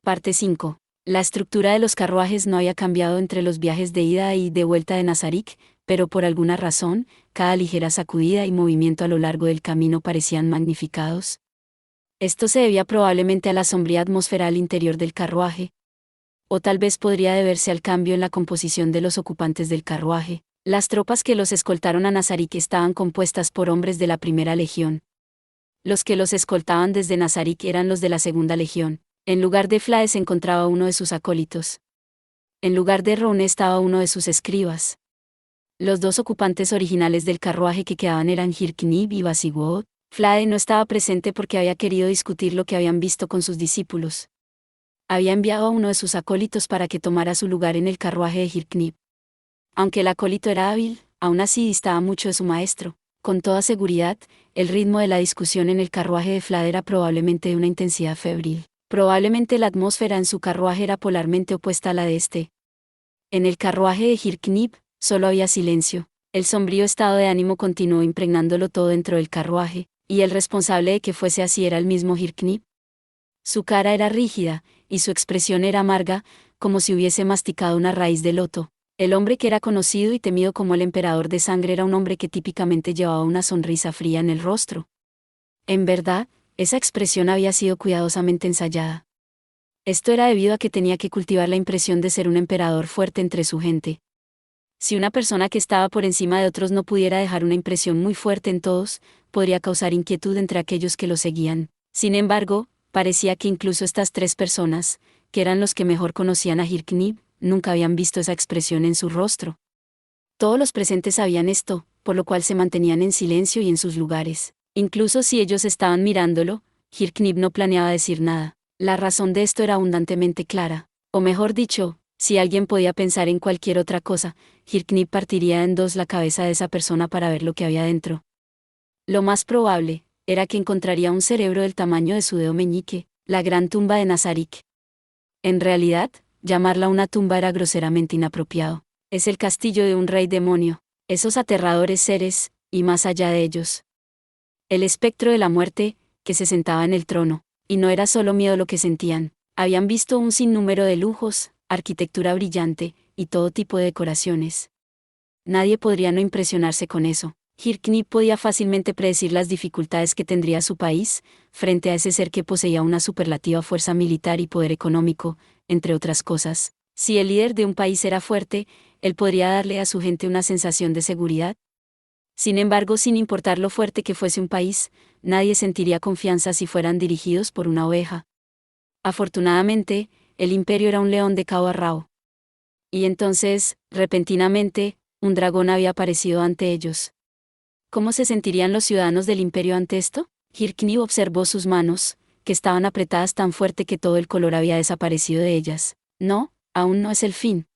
Parte 5. La estructura de los carruajes no había cambiado entre los viajes de ida y de vuelta de Nazarik, pero por alguna razón, cada ligera sacudida y movimiento a lo largo del camino parecían magnificados. Esto se debía probablemente a la sombría atmósfera al interior del carruaje, o tal vez podría deberse al cambio en la composición de los ocupantes del carruaje. Las tropas que los escoltaron a Nazarik estaban compuestas por hombres de la primera legión. Los que los escoltaban desde Nazarik eran los de la segunda legión. En lugar de Flae se encontraba uno de sus acólitos. En lugar de Rone estaba uno de sus escribas. Los dos ocupantes originales del carruaje que quedaban eran Hirknib y Basiguod. Flae no estaba presente porque había querido discutir lo que habían visto con sus discípulos. Había enviado a uno de sus acólitos para que tomara su lugar en el carruaje de Hirknib. Aunque el acólito era hábil, aún así distaba mucho de su maestro. Con toda seguridad, el ritmo de la discusión en el carruaje de Flae era probablemente de una intensidad febril. Probablemente la atmósfera en su carruaje era polarmente opuesta a la de este. En el carruaje de Hirknib, solo había silencio. El sombrío estado de ánimo continuó impregnándolo todo dentro del carruaje, y el responsable de que fuese así era el mismo Hirknib. Su cara era rígida, y su expresión era amarga, como si hubiese masticado una raíz de loto. El hombre que era conocido y temido como el emperador de sangre era un hombre que típicamente llevaba una sonrisa fría en el rostro. En verdad, esa expresión había sido cuidadosamente ensayada. Esto era debido a que tenía que cultivar la impresión de ser un emperador fuerte entre su gente. Si una persona que estaba por encima de otros no pudiera dejar una impresión muy fuerte en todos, podría causar inquietud entre aquellos que lo seguían. Sin embargo, parecía que incluso estas tres personas, que eran los que mejor conocían a Hirknib, nunca habían visto esa expresión en su rostro. Todos los presentes sabían esto, por lo cual se mantenían en silencio y en sus lugares. Incluso si ellos estaban mirándolo, Hirknib no planeaba decir nada. La razón de esto era abundantemente clara. O mejor dicho, si alguien podía pensar en cualquier otra cosa, Hirknib partiría en dos la cabeza de esa persona para ver lo que había dentro. Lo más probable, era que encontraría un cerebro del tamaño de su dedo meñique, la gran tumba de Nazarik. En realidad, llamarla una tumba era groseramente inapropiado. Es el castillo de un rey demonio, esos aterradores seres, y más allá de ellos. El espectro de la muerte, que se sentaba en el trono, y no era solo miedo lo que sentían, habían visto un sinnúmero de lujos, arquitectura brillante, y todo tipo de decoraciones. Nadie podría no impresionarse con eso. Hirknib podía fácilmente predecir las dificultades que tendría su país, frente a ese ser que poseía una superlativa fuerza militar y poder económico, entre otras cosas. Si el líder de un país era fuerte, él podría darle a su gente una sensación de seguridad. Sin embargo, sin importar lo fuerte que fuese un país, nadie sentiría confianza si fueran dirigidos por una oveja. Afortunadamente, el imperio era un león de cabo a rabo. Y entonces, repentinamente, un dragón había aparecido ante ellos. ¿Cómo se sentirían los ciudadanos del imperio ante esto? Hirknib observó sus manos, que estaban apretadas tan fuerte que todo el color había desaparecido de ellas. No, aún no es el fin.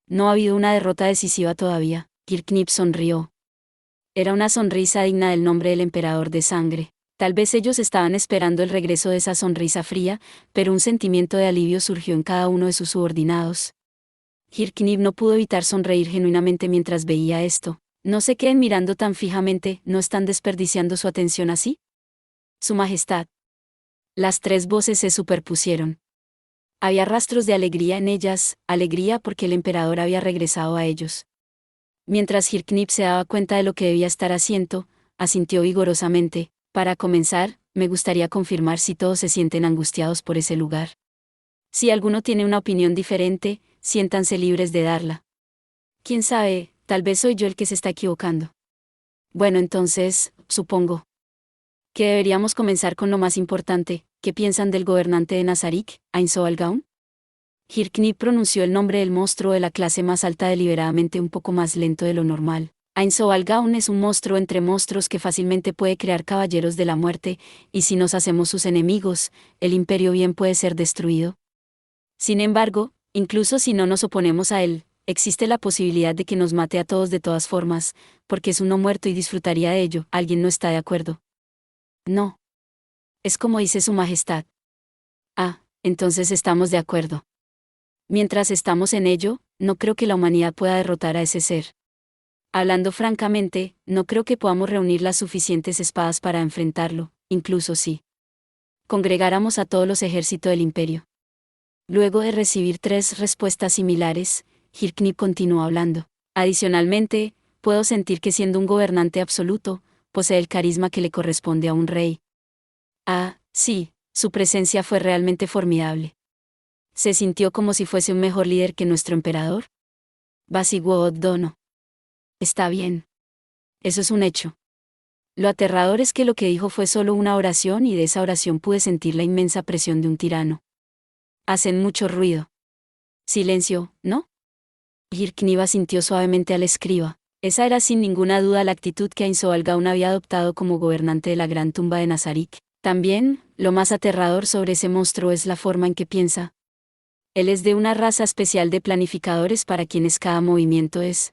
No ha habido una derrota decisiva todavía. Hirknib sonrió. Era una sonrisa digna del nombre del emperador de sangre. Tal vez ellos estaban esperando el regreso de esa sonrisa fría, pero un sentimiento de alivio surgió en cada uno de sus subordinados. Hirknib no pudo evitar sonreír genuinamente mientras veía esto. ¿No se queden mirando tan fijamente? ¿No están desperdiciando su atención así? Su Majestad. Las tres voces se superpusieron. Había rastros de alegría en ellas, alegría porque el emperador había regresado a ellos. Mientras Hirknib se daba cuenta de lo que debía estar haciendo, asintió vigorosamente. Para comenzar, me gustaría confirmar si todos se sienten angustiados por ese lugar. Si alguno tiene una opinión diferente, siéntanse libres de darla. ¿Quién sabe? Tal vez soy yo el que se está equivocando. Bueno, entonces, supongo que deberíamos comenzar con lo más importante. ¿Qué piensan del gobernante de Nazarik, Ain Soalgaun? Hirknib pronunció el nombre del monstruo de la clase más alta deliberadamente un poco más lento de lo normal. Ain Soalgaun es un monstruo entre monstruos que fácilmente puede crear caballeros de la muerte, y si nos hacemos sus enemigos, el imperio bien puede ser destruido. Sin embargo, incluso si no nos oponemos a él, existe la posibilidad de que nos mate a todos de todas formas, porque es uno muerto y disfrutaría de ello. ¿Alguien no está de acuerdo? No. Es como dice su majestad. Ah, entonces estamos de acuerdo. Mientras estamos en ello, no creo que la humanidad pueda derrotar a ese ser. Hablando francamente, no creo que podamos reunir las suficientes espadas para enfrentarlo, incluso si congregáramos a todos los ejércitos del imperio. Luego de recibir 3 respuestas similares, Hirknip continuó hablando. Adicionalmente, puedo sentir que siendo un gobernante absoluto, posee el carisma que le corresponde a un rey. Ah, sí, su presencia fue realmente formidable. ¿Se sintió como si fuese un mejor líder que nuestro emperador? Vaciguó O'Dono. Está bien. Eso es un hecho. Lo aterrador es que lo que dijo fue solo una oración y de esa oración pude sentir la inmensa presión de un tirano. Hacen mucho ruido. Silencio, ¿no? Hirkniva sintió suavemente al escriba. Esa era sin ninguna duda la actitud que Ainzoalgaon había adoptado como gobernante de la gran tumba de Nazarik. También, lo más aterrador sobre ese monstruo es la forma en que piensa. Él es de una raza especial de planificadores para quienes cada movimiento es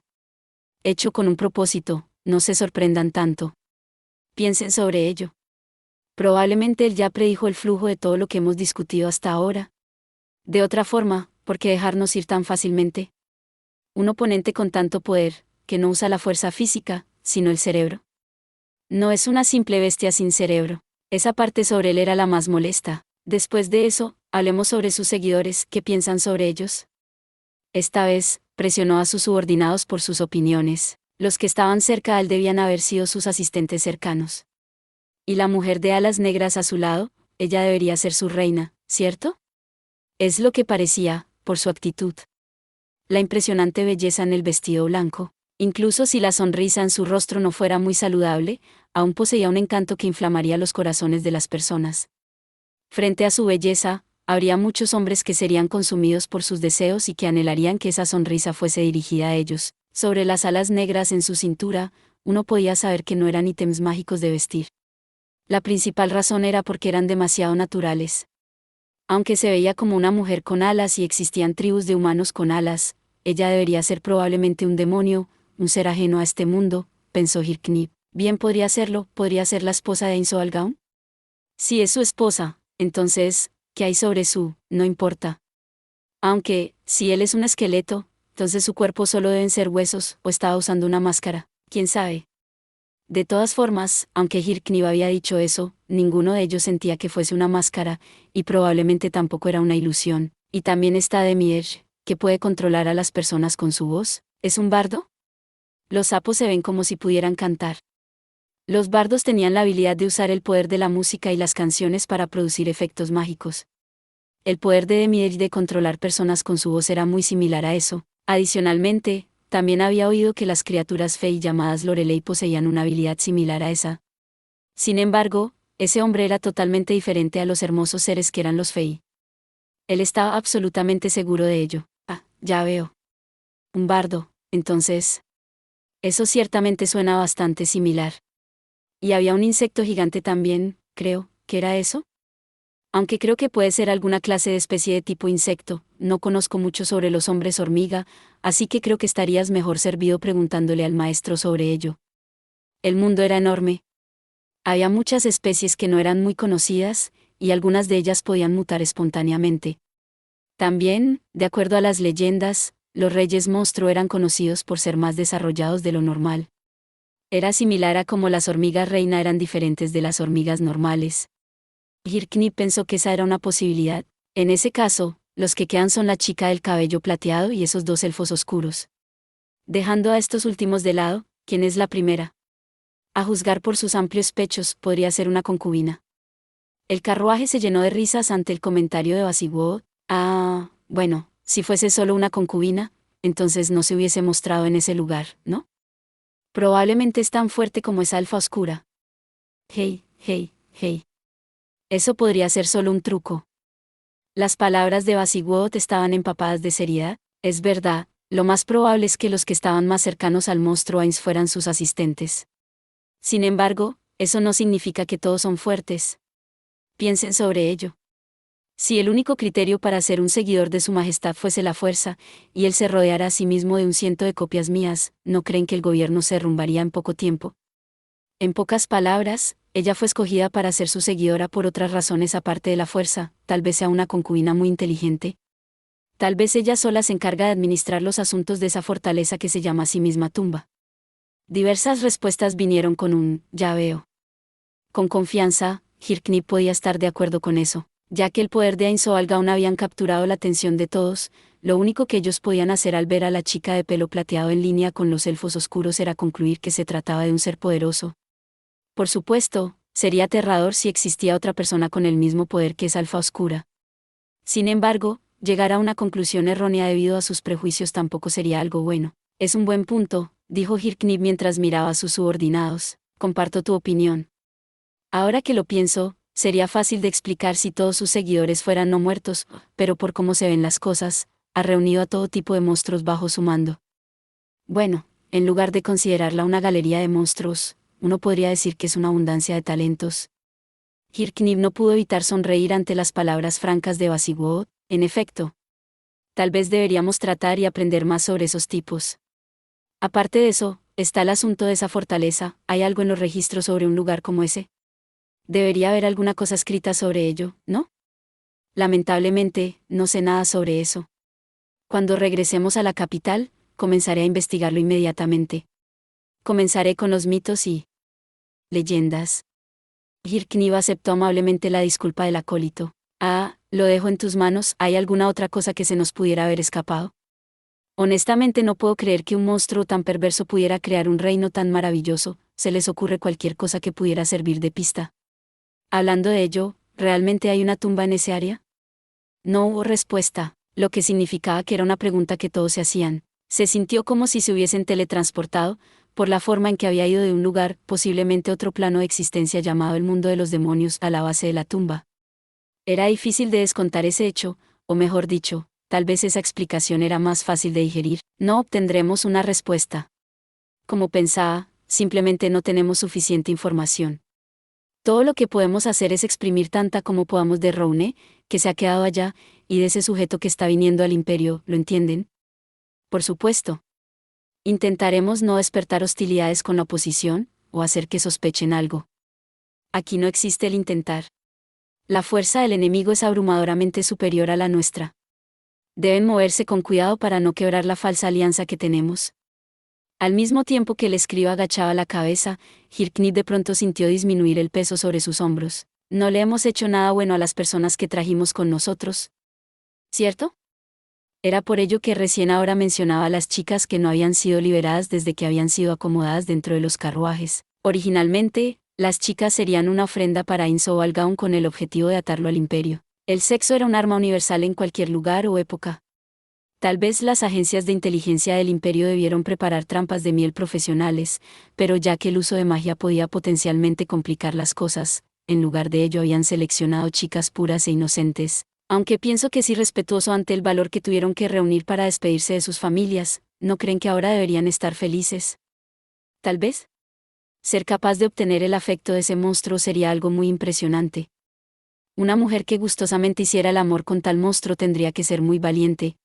hecho con un propósito, no se sorprendan tanto. Piensen sobre ello. Probablemente él ya predijo el flujo de todo lo que hemos discutido hasta ahora. De otra forma, ¿por qué dejarnos ir tan fácilmente? Un oponente con tanto poder, que no usa la fuerza física, sino el cerebro. No es una simple bestia sin cerebro. Esa parte sobre él era la más molesta. Después de eso, hablemos sobre sus seguidores, ¿qué piensan sobre ellos? Esta vez, presionó a sus subordinados por sus opiniones. Los que estaban cerca de él debían haber sido sus asistentes cercanos. Y la mujer de alas negras a su lado, ella debería ser su reina, ¿cierto? Es lo que parecía, por su actitud. La impresionante belleza en el vestido blanco, incluso si la sonrisa en su rostro no fuera muy saludable, aún poseía un encanto que inflamaría los corazones de las personas. Frente a su belleza, habría muchos hombres que serían consumidos por sus deseos y que anhelarían que esa sonrisa fuese dirigida a ellos. Sobre las alas negras en su cintura, uno podía saber que no eran ítems mágicos de vestir. La principal razón era porque eran demasiado naturales. Aunque se veía como una mujer con alas y existían tribus de humanos con alas, ella debería ser probablemente un demonio, un ser ajeno a este mundo, pensó Hirknip. Bien podría serlo, podría ser la esposa de Ainzoalgaon. Si es su esposa, entonces, ¿qué hay sobre su? No importa. Aunque, si él es un esqueleto, entonces su cuerpo solo deben ser huesos, o estaba usando una máscara, quién sabe. De todas formas, aunque Hirknip había dicho eso, ninguno de ellos sentía que fuese una máscara, y probablemente tampoco era una ilusión. Y también está Demiurge, que puede controlar a las personas con su voz. ¿Es un bardo? Los sapos se ven como si pudieran cantar. Los bardos tenían la habilidad de usar el poder de la música y las canciones para producir efectos mágicos. El poder de Demiurge de controlar personas con su voz era muy similar a eso. Adicionalmente, también había oído que las criaturas Fey llamadas Lorelei poseían una habilidad similar a esa. Sin embargo, ese hombre era totalmente diferente a los hermosos seres que eran los Fey. Él estaba absolutamente seguro de ello. Ah, ya veo. Un bardo, entonces. Eso ciertamente suena bastante similar. Y había un insecto gigante también, creo, ¿qué era eso? Aunque creo que puede ser alguna clase de especie de tipo insecto, no conozco mucho sobre los hombres hormiga, así que creo que estarías mejor servido preguntándole al maestro sobre ello. El mundo era enorme. Había muchas especies que no eran muy conocidas, y algunas de ellas podían mutar espontáneamente. También, de acuerdo a las leyendas, los reyes monstruo eran conocidos por ser más desarrollados de lo normal. Era similar a cómo las hormigas reina eran diferentes de las hormigas normales. Hirknip pensó que esa era una posibilidad. En ese caso, los que quedan son la chica del cabello plateado y esos 2 elfos oscuros. Dejando a estos últimos de lado, ¿quién es la primera? A juzgar por sus amplios pechos, podría ser una concubina. El carruaje se llenó de risas ante el comentario de Basiguo. Ah, bueno, si fuese solo una concubina, entonces no se hubiese mostrado en ese lugar, ¿no? Probablemente es tan fuerte como esa alfa oscura. Hey, hey, hey. Eso podría ser solo un truco. Las palabras de Basiguot estaban empapadas de seriedad. Es verdad, lo más probable es que los que estaban más cercanos al monstruo Ainz fueran sus asistentes. Sin embargo, eso no significa que todos son fuertes. Piensen sobre ello. Si el único criterio para ser un seguidor de su majestad fuese la fuerza, y él se rodeara a sí mismo de un 100 de copias mías, ¿no creen que el gobierno se derrumbaría en poco tiempo? En pocas palabras, ella fue escogida para ser su seguidora por otras razones aparte de la fuerza, tal vez sea una concubina muy inteligente. Tal vez ella sola se encarga de administrar los asuntos de esa fortaleza que se llama a sí misma tumba. Diversas respuestas vinieron con un, ya veo. Con confianza, Hirknip podía estar de acuerdo con eso. Ya que el poder de Ainzoalgaon habían capturado la atención de todos, lo único que ellos podían hacer al ver a la chica de pelo plateado en línea con los elfos oscuros era concluir que se trataba de un ser poderoso. Por supuesto, sería aterrador si existía otra persona con el mismo poder que esa alfa oscura. Sin embargo, llegar a una conclusión errónea debido a sus prejuicios tampoco sería algo bueno. Es un buen punto, dijo Hirknib mientras miraba a sus subordinados. Comparto tu opinión. Ahora que lo pienso, sería fácil de explicar si todos sus seguidores fueran no muertos, pero por cómo se ven las cosas, ha reunido a todo tipo de monstruos bajo su mando. Bueno, en lugar de considerarla una galería de monstruos, uno podría decir que es una abundancia de talentos. Hirknib no pudo evitar sonreír ante las palabras francas de Basiguod. En efecto. Tal vez deberíamos tratar y aprender más sobre esos tipos. Aparte de eso, está el asunto de esa fortaleza. ¿Hay algo en los registros sobre un lugar como ese? Debería haber alguna cosa escrita sobre ello, ¿no? Lamentablemente, no sé nada sobre eso. Cuando regresemos a la capital, comenzaré a investigarlo inmediatamente. Comenzaré con los mitos y leyendas. Hirknib aceptó amablemente la disculpa del acólito. Lo dejo en tus manos. ¿Hay alguna otra cosa que se nos pudiera haber escapado? Honestamente no puedo creer que un monstruo tan perverso pudiera crear un reino tan maravilloso. ¿Se les ocurre cualquier cosa que pudiera servir de pista? Hablando de ello, ¿realmente hay una tumba en ese área? No hubo respuesta, lo que significaba que era una pregunta que todos se hacían. Se sintió como si se hubiesen teletransportado, por la forma en que había ido de un lugar, posiblemente otro plano de existencia llamado el mundo de los demonios, a la base de la tumba. Era difícil de descontar ese hecho, o mejor dicho, tal vez esa explicación era más fácil de digerir. No obtendremos una respuesta. Como pensaba, simplemente no tenemos suficiente información. Todo lo que podemos hacer es exprimir tanta como podamos de Roune, que se ha quedado allá, y de ese sujeto que está viniendo al imperio, ¿lo entienden? Por supuesto. Intentaremos no despertar hostilidades con la oposición, o hacer que sospechen algo. Aquí no existe el intentar. La fuerza del enemigo es abrumadoramente superior a la nuestra. Deben moverse con cuidado para no quebrar la falsa alianza que tenemos. Al mismo tiempo que el escriba agachaba la cabeza, Hirknib de pronto sintió disminuir el peso sobre sus hombros. No le hemos hecho nada bueno a las personas que trajimos con nosotros. ¿Cierto? Era por ello que recién ahora mencionaba a las chicas que no habían sido liberadas desde que habían sido acomodadas dentro de los carruajes. Originalmente, las chicas serían una ofrenda para Ainzoalgaon con el objetivo de atarlo al imperio. El sexo era un arma universal en cualquier lugar o época. Tal vez las agencias de inteligencia del imperio debieron preparar trampas de miel profesionales, pero ya que el uso de magia podía potencialmente complicar las cosas, en lugar de ello habían seleccionado chicas puras e inocentes. Aunque pienso que es irrespetuoso ante el valor que tuvieron que reunir para despedirse de sus familias, ¿no creen que ahora deberían estar felices? Tal vez. Ser capaz de obtener el afecto de ese monstruo sería algo muy impresionante. Una mujer que gustosamente hiciera el amor con tal monstruo tendría que ser muy valiente.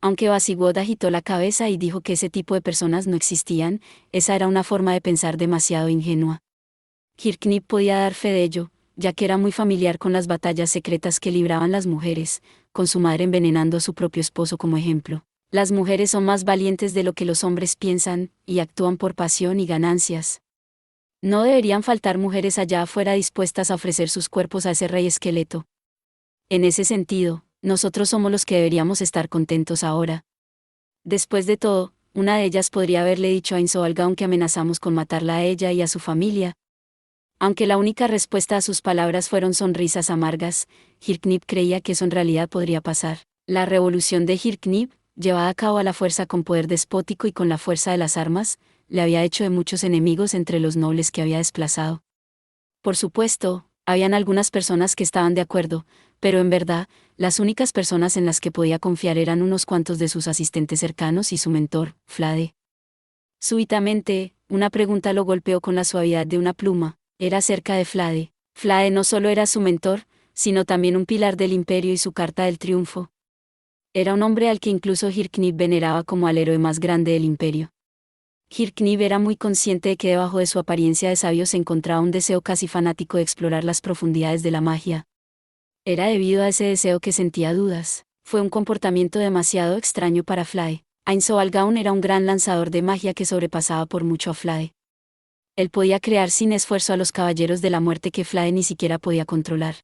Aunque Basiguod agitó la cabeza y dijo que ese tipo de personas no existían, esa era una forma de pensar demasiado ingenua. Hirknib podía dar fe de ello, ya que era muy familiar con las batallas secretas que libraban las mujeres, con su madre envenenando a su propio esposo como ejemplo. Las mujeres son más valientes de lo que los hombres piensan, y actúan por pasión y ganancias. No deberían faltar mujeres allá afuera dispuestas a ofrecer sus cuerpos a ese rey esqueleto. En ese sentido, nosotros somos los que deberíamos estar contentos ahora. Después de todo, una de ellas podría haberle dicho a Ainzoalgaon que amenazamos con matarla a ella y a su familia. Aunque la única respuesta a sus palabras fueron sonrisas amargas, Hirknib creía que eso en realidad podría pasar. La revolución de Hirknib, llevada a cabo a la fuerza con poder despótico y con la fuerza de las armas, le había hecho de muchos enemigos entre los nobles que había desplazado. Por supuesto, habían algunas personas que estaban de acuerdo, pero en verdad, las únicas personas en las que podía confiar eran unos cuantos de sus asistentes cercanos y su mentor, Flade. Súbitamente, una pregunta lo golpeó con la suavidad de una pluma. Era acerca de Flade. Flade no solo era su mentor, sino también un pilar del imperio y su carta del triunfo. Era un hombre al que incluso Hirknib veneraba como al héroe más grande del imperio. Hirknib era muy consciente de que debajo de su apariencia de sabio se encontraba un deseo casi fanático de explorar las profundidades de la magia. Era debido a ese deseo que sentía dudas. Fue un comportamiento demasiado extraño para Flade. Ainzoalgaon era un gran lanzador de magia que sobrepasaba por mucho a Flade. Él podía crear sin esfuerzo a los caballeros de la muerte que Flade ni siquiera podía controlar.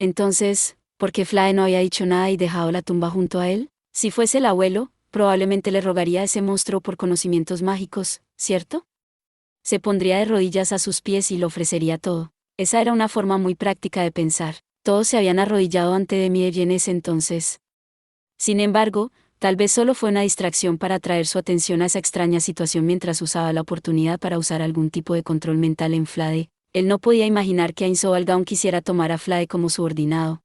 Entonces, ¿por qué Flae no había dicho nada y dejado la tumba junto a él? Si fuese el abuelo, probablemente le rogaría a ese monstruo por conocimientos mágicos, ¿cierto? Se pondría de rodillas a sus pies y le ofrecería todo. Esa era una forma muy práctica de pensar. Todos se habían arrodillado ante Demiurge en ese entonces. Sin embargo, tal vez solo fue una distracción para atraer su atención a esa extraña situación mientras usaba la oportunidad para usar algún tipo de control mental en Flade. Él no podía imaginar que Ainzo Algaon quisiera tomar a Flade como subordinado.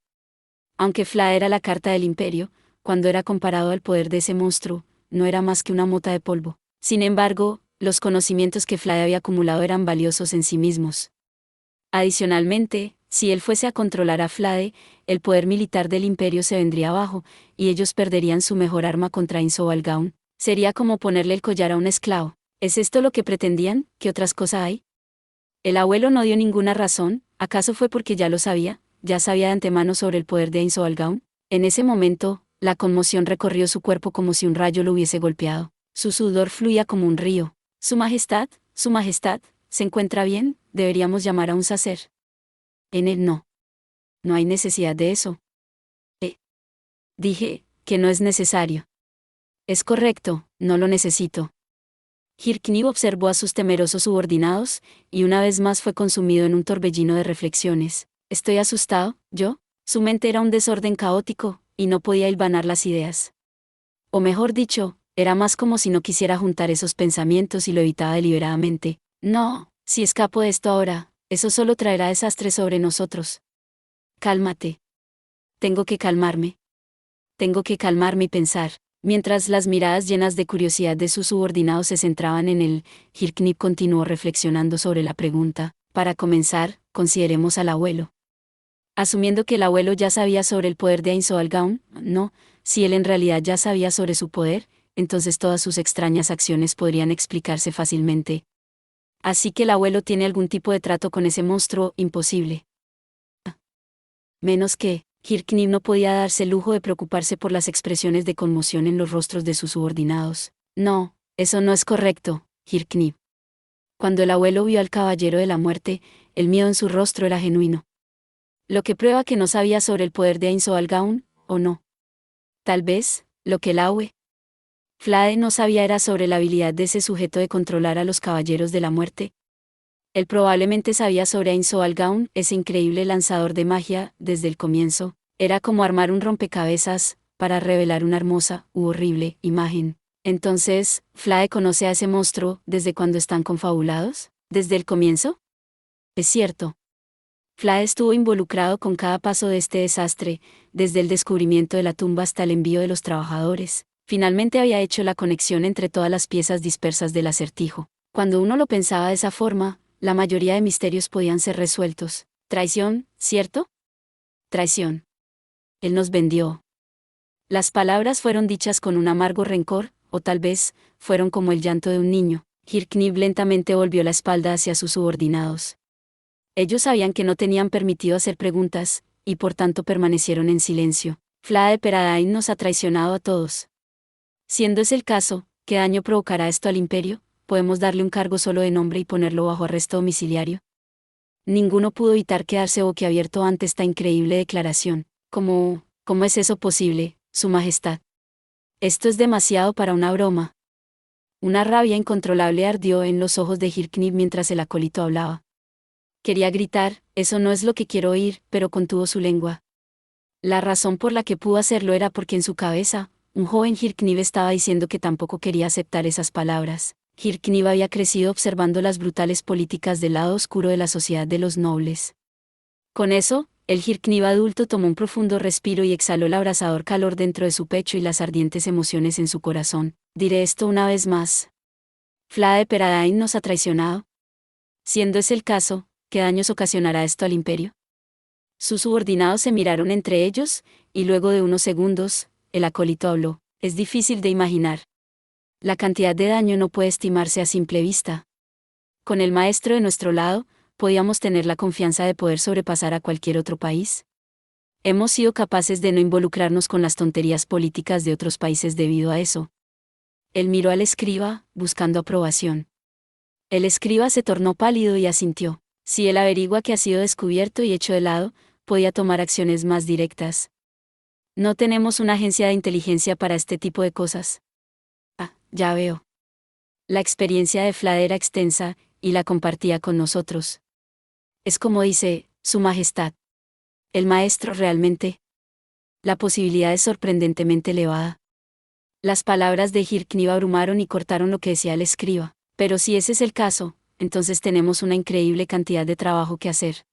Aunque Flade era la carta del imperio, cuando era comparado al poder de ese monstruo, no era más que una mota de polvo. Sin embargo, los conocimientos que Flade había acumulado eran valiosos en sí mismos. Adicionalmente, si él fuese a controlar a Flade, el poder militar del imperio se vendría abajo, y ellos perderían su mejor arma contra Ainzo Algaon. Sería como ponerle el collar a un esclavo. ¿Es esto lo que pretendían? ¿Qué otras cosas hay? El abuelo no dio ninguna razón. ¿Acaso fue porque ya lo sabía? ¿Ya sabía de antemano sobre el poder de Ainzo Algaon? En ese momento, la conmoción recorrió su cuerpo como si un rayo lo hubiese golpeado. Su sudor fluía como un río. Su Majestad, ¿se encuentra bien? Deberíamos llamar a un sacer. En él no. No hay necesidad de eso. Dije, que no es necesario. Es correcto, no lo necesito. Hirknib observó a sus temerosos subordinados, y una vez más fue consumido en un torbellino de reflexiones. Estoy asustado, yo. Su mente era un desorden caótico, y no podía hilvanar las ideas. O mejor dicho, era más como si no quisiera juntar esos pensamientos y lo evitaba deliberadamente. No, si escapo de esto ahora, eso solo traerá desastre sobre nosotros. Cálmate. Tengo que calmarme. Tengo que calmarme y pensar. Mientras las miradas llenas de curiosidad de sus subordinados se centraban en él, Hirknib continuó reflexionando sobre la pregunta. Para comenzar, consideremos al abuelo. Asumiendo que el abuelo ya sabía sobre el poder de Ainzo Algaon, no, si él en realidad ya sabía sobre su poder, entonces todas sus extrañas acciones podrían explicarse fácilmente. Así que el abuelo tiene algún tipo de trato con ese monstruo, imposible. Menos que, Hirknib no podía darse el lujo de preocuparse por las expresiones de conmoción en los rostros de sus subordinados. No, eso no es correcto, Hirknib. Cuando el abuelo vio al caballero de la muerte, el miedo en su rostro era genuino. Lo que prueba que no sabía sobre el poder de Ainzo Algaon, ¿o no? Tal vez, lo que el Awe Flade no sabía era sobre la habilidad de ese sujeto de controlar a los caballeros de la muerte. Él probablemente sabía sobre Ainzo Algaon, ese increíble lanzador de magia, desde el comienzo. Era como armar un rompecabezas, para revelar una hermosa, u horrible, imagen. Entonces, ¿Flade conoce a ese monstruo, desde cuando están confabulados? ¿Desde el comienzo? Es cierto. Flade estuvo involucrado con cada paso de este desastre, desde el descubrimiento de la tumba hasta el envío de los trabajadores. Finalmente había hecho la conexión entre todas las piezas dispersas del acertijo. Cuando uno lo pensaba de esa forma, la mayoría de misterios podían ser resueltos. Traición, ¿cierto? Traición. Él nos vendió. Las palabras fueron dichas con un amargo rencor, o tal vez, fueron como el llanto de un niño. Hirknib lentamente volvió la espalda hacia sus subordinados. Ellos sabían que no tenían permitido hacer preguntas, y por tanto permanecieron en silencio. Flade Peradain nos ha traicionado a todos. Siendo ese el caso, ¿qué daño provocará esto al imperio? ¿Podemos darle un cargo solo de nombre y ponerlo bajo arresto domiciliario? Ninguno pudo evitar quedarse boquiabierto ante esta increíble declaración. ¿Cómo es eso posible, Su Majestad? Esto es demasiado para una broma. Una rabia incontrolable ardió en los ojos de Hirknib mientras el acólito hablaba. Quería gritar, eso no es lo que quiero oír, pero contuvo su lengua. La razón por la que pudo hacerlo era porque en su cabeza, un joven Hirknib estaba diciendo que tampoco quería aceptar esas palabras. Hirknib había crecido observando las brutales políticas del lado oscuro de la sociedad de los nobles. Con eso, el Hirknib adulto tomó un profundo respiro y exhaló el abrasador calor dentro de su pecho y las ardientes emociones en su corazón. Diré esto una vez más. Flade Peradain nos ha traicionado. Siendo ese el caso, ¿qué daños ocasionará esto al imperio? Sus subordinados se miraron entre ellos, y luego de unos segundos, el acólito habló. Es difícil de imaginar. La cantidad de daño no puede estimarse a simple vista. Con el maestro de nuestro lado, ¿podíamos tener la confianza de poder sobrepasar a cualquier otro país? Hemos sido capaces de no involucrarnos con las tonterías políticas de otros países debido a eso. Él miró al escriba, buscando aprobación. El escriba se tornó pálido y asintió. Si él averigua que ha sido descubierto y hecho de lado, podía tomar acciones más directas. No tenemos una agencia de inteligencia para este tipo de cosas. Ah, ya veo. La experiencia de Flade era extensa, y la compartía con nosotros. Es como dice, Su Majestad. El maestro realmente. La posibilidad es sorprendentemente elevada. Las palabras de Hirknib abrumaron y cortaron lo que decía el escriba. Pero si ese es el caso, entonces tenemos una increíble cantidad de trabajo que hacer.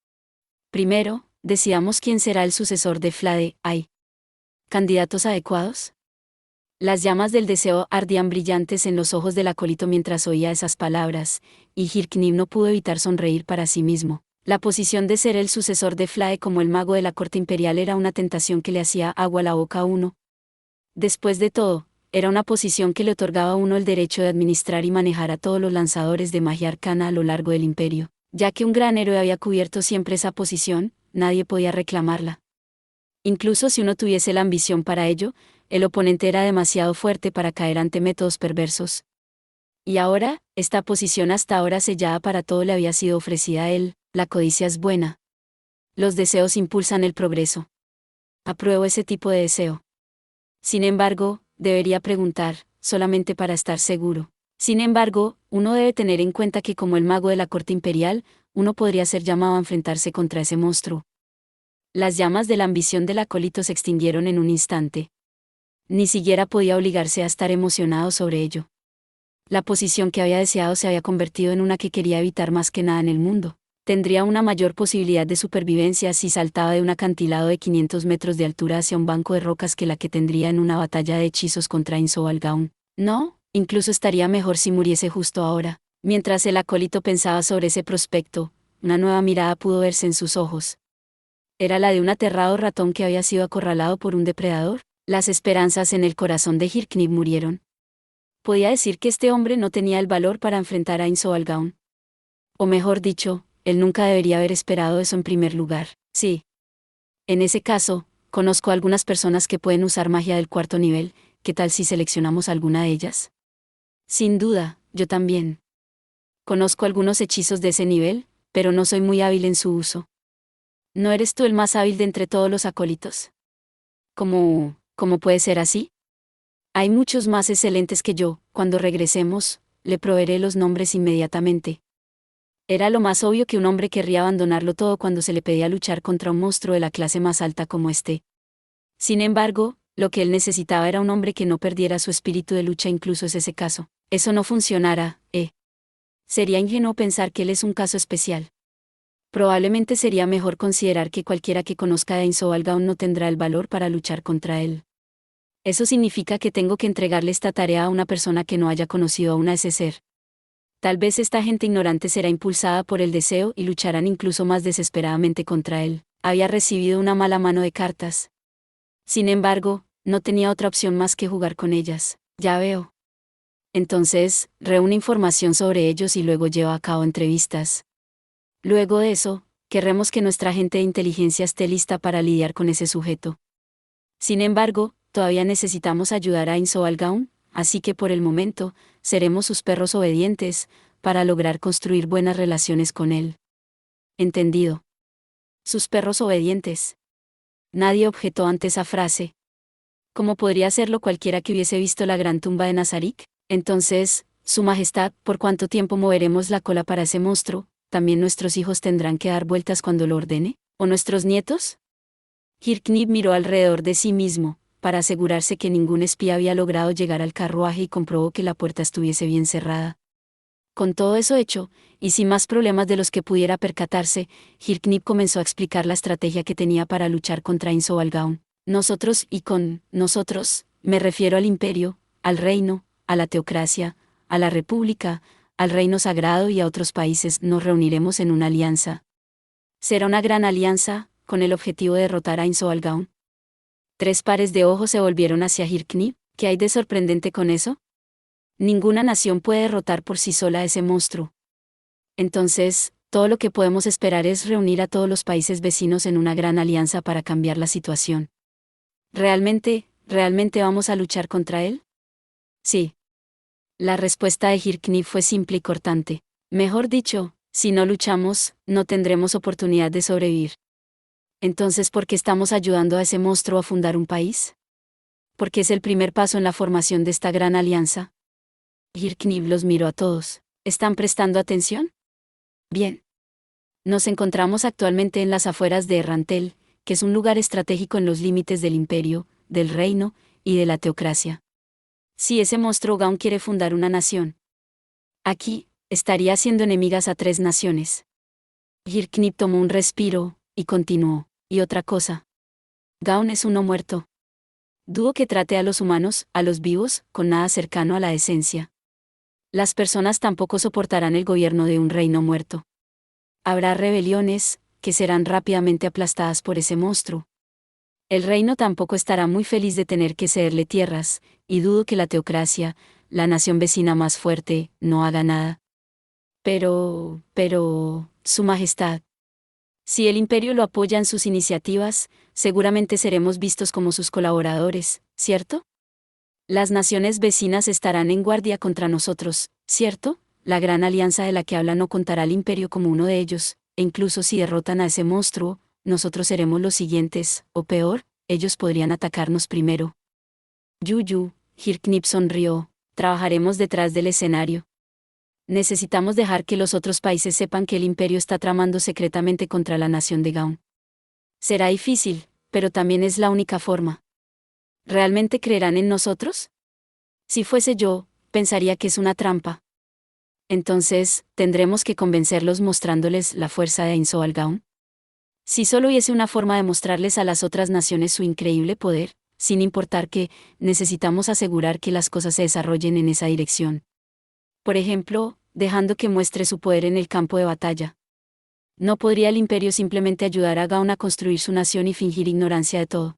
Primero, decidamos quién será el sucesor de Flade. ¿Hay candidatos adecuados? Las llamas del deseo ardían brillantes en los ojos del acólito mientras oía esas palabras, y Hirknib no pudo evitar sonreír para sí mismo. La posición de ser el sucesor de Flade como el mago de la corte imperial era una tentación que le hacía agua a la boca a uno. Después de todo, era una posición que le otorgaba a uno el derecho de administrar y manejar a todos los lanzadores de magia arcana a lo largo del imperio. Ya que un gran héroe había cubierto siempre esa posición, nadie podía reclamarla. Incluso si uno tuviese la ambición para ello, el oponente era demasiado fuerte para caer ante métodos perversos. Y ahora, esta posición hasta ahora sellada para todo le había sido ofrecida a él. La codicia es buena. Los deseos impulsan el progreso. Apruebo ese tipo de deseo. Sin embargo, debería preguntar, solamente para estar seguro. Sin embargo, uno debe tener en cuenta que como el mago de la corte imperial, uno podría ser llamado a enfrentarse contra ese monstruo. Las llamas de la ambición del acólito se extinguieron en un instante. Ni siquiera podía obligarse a estar emocionado sobre ello. La posición que había deseado se había convertido en una que quería evitar más que nada en el mundo. Tendría una mayor posibilidad de supervivencia si saltaba de un acantilado de 500 metros de altura hacia un banco de rocas que la que tendría en una batalla de hechizos contra Insovalgaun. No, incluso estaría mejor si muriese justo ahora. Mientras el acólito pensaba sobre ese prospecto, una nueva mirada pudo verse en sus ojos. Era la de un aterrado ratón que había sido acorralado por un depredador. Las esperanzas en el corazón de Hirknib murieron. Podía decir que este hombre no tenía el valor para enfrentar a Insovalgaun. O mejor dicho, él nunca debería haber esperado eso en primer lugar. Sí. En ese caso, conozco a algunas personas que pueden usar magia del cuarto nivel. ¿Qué tal si seleccionamos alguna de ellas? Sin duda, yo también. Conozco algunos hechizos de ese nivel, pero no soy muy hábil en su uso. ¿No eres tú el más hábil de entre todos los acólitos? ¿Cómo puede ser así? Hay muchos más excelentes que yo. Cuando regresemos, le proveeré los nombres inmediatamente. Era lo más obvio que un hombre querría abandonarlo todo cuando se le pedía luchar contra un monstruo de la clase más alta como este. Sin embargo, lo que él necesitaba era un hombre que no perdiera su espíritu de lucha, incluso es ese caso. Eso no funcionará, Sería ingenuo pensar que él es un caso especial. Probablemente sería mejor considerar que cualquiera que conozca a Insovalgaun no tendrá el valor para luchar contra él. Eso significa que tengo que entregarle esta tarea a una persona que no haya conocido aún a ese ser. Tal vez esta gente ignorante será impulsada por el deseo y lucharán incluso más desesperadamente contra él. Había recibido una mala mano de cartas. Sin embargo, no tenía otra opción más que jugar con ellas. Ya veo. Entonces, reúne información sobre ellos y luego lleva a cabo entrevistas. Luego de eso, querremos que nuestra agente de inteligencia esté lista para lidiar con ese sujeto. Sin embargo, todavía necesitamos ayudar a Insovalgaun, así que por el momento, seremos sus perros obedientes, para lograr construir buenas relaciones con él. ¿Entendido? Sus perros obedientes. Nadie objetó ante esa frase. ¿Cómo podría hacerlo cualquiera que hubiese visto la gran tumba de Nazarik? Entonces, Su Majestad, ¿por cuánto tiempo moveremos la cola para ese monstruo? ¿También nuestros hijos tendrán que dar vueltas cuando lo ordene? ¿O nuestros nietos? Hirknib miró alrededor de sí mismo, para asegurarse que ningún espía había logrado llegar al carruaje y comprobó que la puerta estuviese bien cerrada. Con todo eso hecho, y sin más problemas de los que pudiera percatarse, Hirknib comenzó a explicar la estrategia que tenía para luchar contra Insovalgaun. Nosotros, y con nosotros, me refiero al imperio, al reino, a la teocracia, a la república, al reino sagrado y a otros países, nos reuniremos en una alianza. Será una gran alianza, con el objetivo de derrotar a Insovalgaun. 3 pares de ojos se volvieron hacia Hirknib. ¿Qué hay de sorprendente con eso? Ninguna nación puede derrotar por sí sola a ese monstruo. Entonces, todo lo que podemos esperar es reunir a todos los países vecinos en una gran alianza para cambiar la situación. ¿Realmente vamos a luchar contra él? Sí. La respuesta de Hirknib fue simple y cortante. Mejor dicho, si no luchamos, no tendremos oportunidad de sobrevivir. Entonces, ¿por qué estamos ayudando a ese monstruo a fundar un país? Porque es el primer paso en la formación de esta gran alianza. Hirknib los miró a todos. ¿Están prestando atención? Bien. Nos encontramos actualmente en las afueras de Errantel, que es un lugar estratégico en los límites del imperio, del reino y de la teocracia. Si ese monstruo Gaun quiere fundar una nación, aquí, estaría haciendo enemigas a 3 naciones. Hirknib tomó un respiro, y continuó. Y otra cosa. Gaun es uno muerto. Dudo que trate a los humanos, a los vivos, con nada cercano a la esencia. Las personas tampoco soportarán el gobierno de un reino muerto. Habrá rebeliones, que serán rápidamente aplastadas por ese monstruo. El reino tampoco estará muy feliz de tener que cederle tierras, y dudo que la teocracia, la nación vecina más fuerte, no haga nada. Pero, Su Majestad. Si el imperio lo apoya en sus iniciativas, seguramente seremos vistos como sus colaboradores, ¿cierto? Las naciones vecinas estarán en guardia contra nosotros, ¿cierto? La gran alianza de la que habla no contará al imperio como uno de ellos, e incluso si derrotan a ese monstruo, nosotros seremos los siguientes, o peor, ellos podrían atacarnos primero. Yuyu, Hirknib sonrió, trabajaremos detrás del escenario. Necesitamos dejar que los otros países sepan que el imperio está tramando secretamente contra la nación de Gaun. Será difícil, pero también es la única forma. ¿Realmente creerán en nosotros? Si fuese yo, pensaría que es una trampa. Entonces, ¿tendremos que convencerlos mostrándoles la fuerza de Ainzo al Gaun? Si solo hubiese una forma de mostrarles a las otras naciones su increíble poder, sin importar que, necesitamos asegurar que las cosas se desarrollen en esa dirección. Por ejemplo, dejando que muestre su poder en el campo de batalla. ¿No podría el imperio simplemente ayudar a Gaun a construir su nación y fingir ignorancia de todo?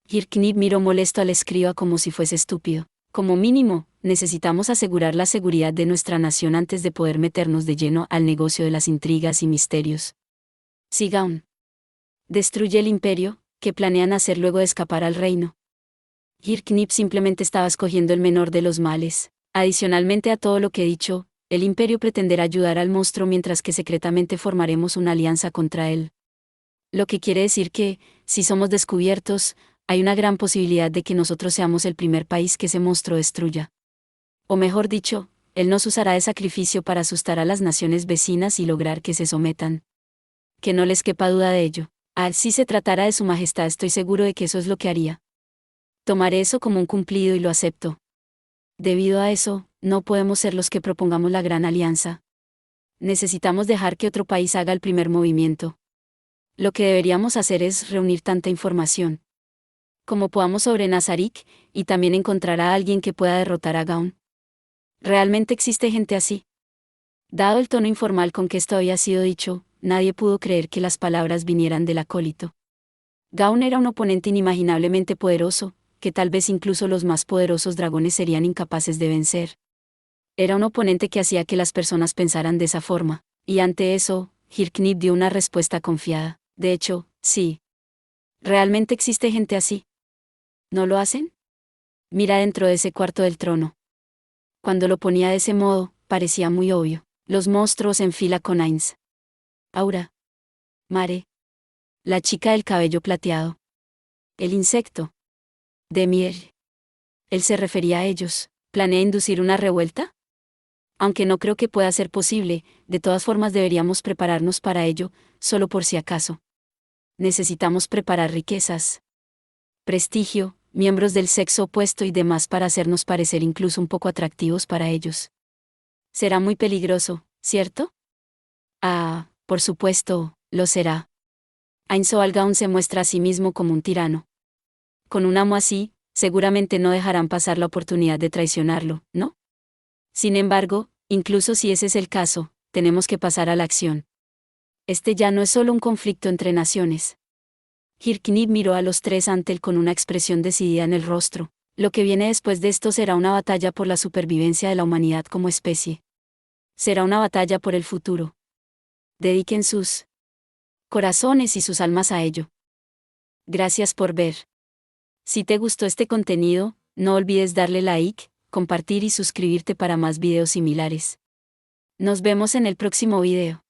Hirknib miró molesto al escriba como si fuese estúpido. Como mínimo, necesitamos asegurar la seguridad de nuestra nación antes de poder meternos de lleno al negocio de las intrigas y misterios. Si Gaun destruye el imperio, ¿qué planean hacer luego de escapar al reino? Hirknib simplemente estaba escogiendo el menor de los males. Adicionalmente a todo lo que he dicho, el imperio pretenderá ayudar al monstruo mientras que secretamente formaremos una alianza contra él. Lo que quiere decir que, si somos descubiertos, hay una gran posibilidad de que nosotros seamos el primer país que ese monstruo destruya. O mejor dicho, él nos usará de sacrificio para asustar a las naciones vecinas y lograr que se sometan. Que no les quepa duda de ello. Si se tratara de Su Majestad, estoy seguro de que eso es lo que haría. Tomaré eso como un cumplido y lo acepto. Debido a eso, no podemos ser los que propongamos la gran alianza. Necesitamos dejar que otro país haga el primer movimiento. Lo que deberíamos hacer es reunir tanta información como podamos sobre Nazarik, y también encontrar a alguien que pueda derrotar a Gaun. ¿Realmente existe gente así? Dado el tono informal con que esto había sido dicho, nadie pudo creer que las palabras vinieran del acólito. Gaun era un oponente inimaginablemente poderoso, que tal vez incluso los más poderosos dragones serían incapaces de vencer. Era un oponente que hacía que las personas pensaran de esa forma, y ante eso, Hirknib dio una respuesta confiada. De hecho, sí. ¿Realmente existe gente así? ¿No lo hacen? Mira dentro de ese cuarto del trono. Cuando lo ponía de ese modo, parecía muy obvio. Los monstruos en fila con Ainz. Aura. Mare. La chica del cabello plateado. El insecto. Demier. Él se refería a ellos. ¿Planea inducir una revuelta? Aunque no creo que pueda ser posible, de todas formas deberíamos prepararnos para ello, solo por si acaso. Necesitamos preparar riquezas, prestigio, miembros del sexo opuesto y demás para hacernos parecer incluso un poco atractivos para ellos. Será muy peligroso, ¿cierto? Por supuesto, lo será. Ainzo Algaun se muestra a sí mismo como un tirano. Con un amo así, seguramente no dejarán pasar la oportunidad de traicionarlo, ¿no? Sin embargo, incluso si ese es el caso, tenemos que pasar a la acción. Este ya no es solo un conflicto entre naciones. Hirknib miró a los 3 ante él con una expresión decidida en el rostro. Lo que viene después de esto será una batalla por la supervivencia de la humanidad como especie. Será una batalla por el futuro. Dediquen sus corazones y sus almas a ello. Gracias por ver. Si te gustó este contenido, no olvides darle like, compartir y suscribirte para más videos similares. Nos vemos en el próximo video.